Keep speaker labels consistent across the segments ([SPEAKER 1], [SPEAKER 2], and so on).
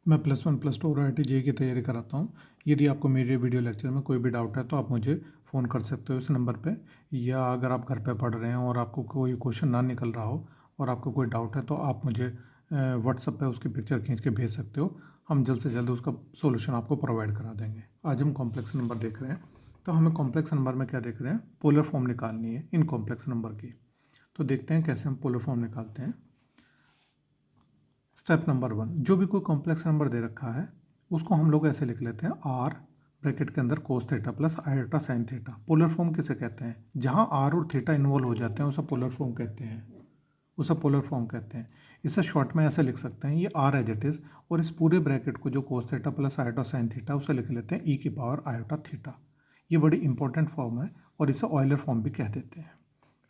[SPEAKER 1] मैं +1 +2 और IIT JEE की तैयारी कराता हूँ। यदि आपको मेरे वीडियो लेक्चर में कोई भी डाउट है तो आप मुझे फ़ोन कर सकते हो इस नंबर पे, या अगर आप घर पे पढ़ रहे हैं और आपको कोई क्वेश्चन ना निकल रहा हो और आपको कोई डाउट है तो आप मुझे व्हाट्सएप पे उसकी पिक्चर खींच के भेज सकते हो। हम जल्द से जल्द उसका सॉल्यूशन आपको प्रोवाइड करा देंगे। आज हम कॉम्प्लेक्स नंबर देख रहे हैं, तो हमें कॉम्प्लेक्स नंबर में क्या देख रहे हैं, पोलर फॉर्म निकालनी है इन कॉम्प्लेक्स नंबर की। तो देखते हैं कैसे हम पोलर फॉर्म निकालते हैं। स्टेप नंबर 1, जो भी कोई कॉम्प्लेक्स नंबर दे रखा है उसको हम लोग ऐसे लिख लेते हैं, आर ब्रैकेट के अंदर कोस theta plus iota sine theta. Polar form किसे कहते हैं? जहां आर और थीटा इन्वॉल्व हो जाते हैं उसे पोलर फॉर्म कहते हैं, उसे पोलर फॉर्म कहते हैं। इसे शॉर्ट में ऐसे लिख सकते हैं, ये आर एज इट इज़, और इस पूरे ब्रैकेट को जो कोस theta plus iota sine theta उसे लिख लेते हैं ई की पावर आयोटा थीटा। ये बड़ी इंपॉर्टेंट फॉर्म है और इसे ऑयलर फॉर्म भी कह देते हैं।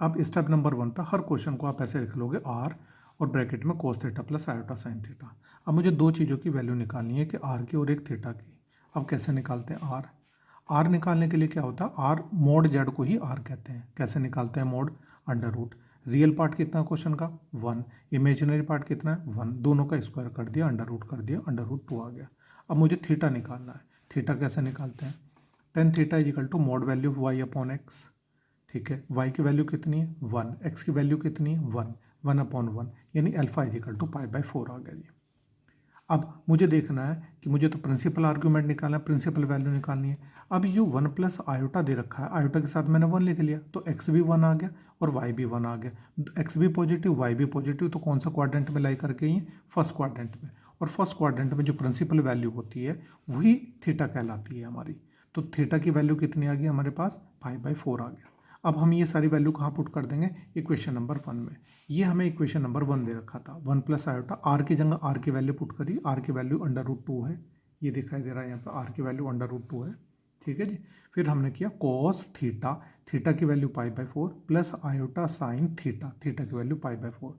[SPEAKER 1] अब स्टेप नंबर 1 पर हर क्वेश्चन को आप ऐसे लिख लोगे, आर और ब्रैकेट में कोस theta plus iota sine theta. अब मुझे दो चीज़ों की वैल्यू निकालनी है, कि आर की और एक थीटा की। अब कैसे निकालते हैं आर? आर निकालने के लिए क्या होता है, आर मोड जेड को ही आर कहते हैं। कैसे निकालते हैं mod? Under root, real part कितना क्वेश्चन का 1, इमेजिनरी पार्ट कितना है 1, दोनों का स्क्वायर कर दिया, अंडर रूट कर दिया, अंडर रूट 2 आ गया। अब मुझे थीटा निकालना है। थीटा कैसे निकालते हैं? Tan theta is equal to mod value of y upon x. ठीक है, y की वैल्यू कितनी है 1, x की वैल्यू कितनी है 1, 1/1, यानी अल्फा इज इक्वल टू π/4 आ गया जी। अब मुझे देखना है कि मुझे तो प्रिंसिपल आर्ग्यूमेंट निकालना है, प्रिंसिपल वैल्यू निकालनी है। अब ये 1 प्लस आयोटा दे रखा है, आयोटा के साथ मैंने 1 लिख लिया तो x भी 1 आ गया और y भी 1 आ गया। x भी पॉजिटिव y भी पॉजिटिव, तो कौन सा क्वाड्रेंट में लाई करके ये फर्स्ट क्वाड्रेंट में। और फर्स्ट क्वाड्रेंट में जो प्रिंसिपल वैल्यू होती है वही थीटा कहलाती है हमारी। तो थीटा की वैल्यू कितनी आ गई हमारे पास, π/4 आ गया। अब हम ये सारी वैल्यू कहाँ पुट कर देंगे, इक्वेशन नंबर 1 में। ये हमें इक्वेशन नंबर 1 दे रखा था, 1 प्लस आयोटा, आर की जगह आर की वैल्यू पुट करी, आर की वैल्यू अंडर रूट 2 है, ये दिखाई दे रहा है यहाँ पर, आर की वैल्यू अंडर रूट 2 है। ठीक है जी। फिर हमने किया कॉस थीटा, थीटा की value π/4 plus iota sine theta, theta की वैल्यू π/4।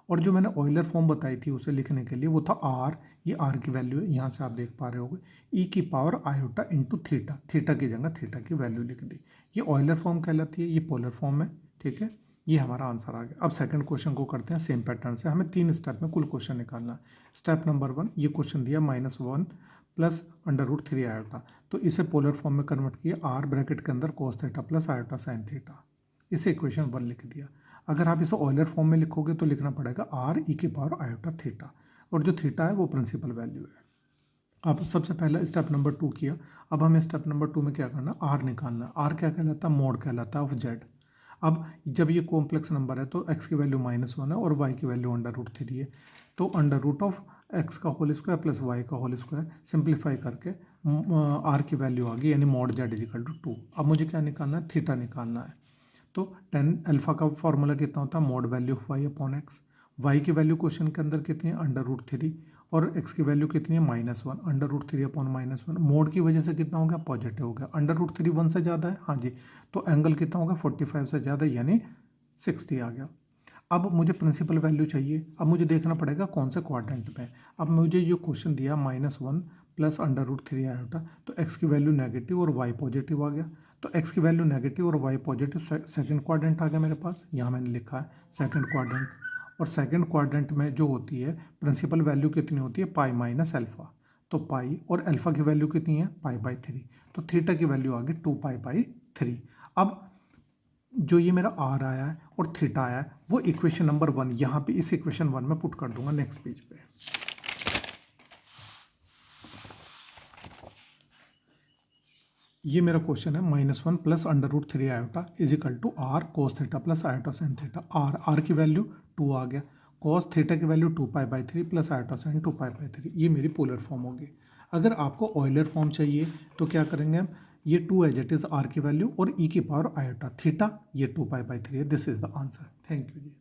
[SPEAKER 1] और जो मैंने ऑयलर फॉर्म बताई थी उसे लिखने के लिए वो था आर, ये आर की वैल्यू है, यहाँ से आप देख पा रहे होगे, ई की power iota into theta, theta की जगह थीटा की वैल्यू लिख दी। ये ऑयलर फॉर्म कहलाती है, ये पोलर फॉर्म है। ठीक है, ये हमारा आंसर आ गया। अब सेकंड क्वेश्चन को करते हैं सेम पैटर्न से। हमें 3 स्टेप में कुल क्वेश्चन निकालना है। स्टेप नंबर 1, ये क्वेश्चन दिया -1 प्लस अंडर रूट 3 आयोटा, तो इसे पोलर फॉर्म में कन्वर्ट किया, आर ब्रैकेट के अंदर कोस theta plus iota sine theta, इसे इक्वेशन 1 लिख दिया। अगर आप इसे ऑयलर फॉर्म में लिखोगे तो लिखना पड़ेगा आर ई की पावर आयोटा थीटा, और जो थीटा है वो प्रिंसिपल वैल्यू है। अब सबसे पहला स्टेप नंबर 2 किया। अब हमें स्टेप नंबर 2 में क्या करना, आर निकालना। आर क्या कहलाता है, मोड कहलाता है ऑफ जेड। अब जब ये कॉम्प्लेक्स नंबर है तो x की वैल्यू -1 है और y की वैल्यू अंडर रूट 3 है, तो अंडर रूट ऑफ x का होल स्क्वायर प्लस y का होल स्क्वायर, सिंप्लीफाई करके r की वैल्यू आ गई, यानी mod Z is equal to 2। अब मुझे क्या निकालना है, थीटा निकालना है। तो टेन अल्फा का फॉर्मूला कितना होता है, mod value of y upon x. Y की वैल्यू क्वेश्चन के अंदर कितनी है, अंडर रूट 3, और एक्स की वैल्यू कितनी है -1, अंडर रूट 3 अपॉन -1। मोड की वजह से कितना हो गया, पॉजिटिव हो गया। अंडर रूट 3 1 से ज़्यादा है, हाँ जी, तो एंगल कितना होगा 45 से ज़्यादा, यानी 60 आ गया। अब मुझे प्रिंसिपल वैल्यू चाहिए। अब मुझे देखना पड़ेगा कौन से क्वाड्रेंट में। अब मुझे जो क्वेश्चन दिया -1 प्लस अंडर रूट 3 आयोटा, तो एक्स की वैल्यू नेगेटिव और वाई पॉजिटिव आ गया, तो एक्स की वैल्यू नेगेटिव और वाई पॉजिटिव, सेकंड क्वाड्रेंट आ गया मेरे पास। यहाँ मैंने लिखा है सेकंड क्वाड्रेंट, और सेकंड क्वाड्रेंट में जो होती है प्रिंसिपल वैल्यू कितनी होती है, पाई माइनस अल्फा। तो पाई और अल्फा की वैल्यू कितनी है, π/3, तो थीटा की वैल्यू आ गई 2π/3। अब जो ये मेरा आर आया है और थीटा आया है वो इक्वेशन नंबर 1 यहाँ पे इस इक्वेशन 1 में पुट कर दूंगा नेक्स्ट पेज पे। ये मेरा क्वेश्चन है -1 plus under root 3 iota is equal to r cos theta plus iota sine theta. R की वैल्यू 2 आ गया, कोस थीटा की वैल्यू 2π/3 प्लस आयोटा साइन 2π/3, ये मेरी पोलर फॉर्म होगी। अगर आपको ऑयलर फॉर्म चाहिए तो क्या करेंगे हम, ये 2 एज इट इज आर की वैल्यू और ई की पावर आयोटा थीटा, ये 2π/3 है। This is the answer. Thank you ji.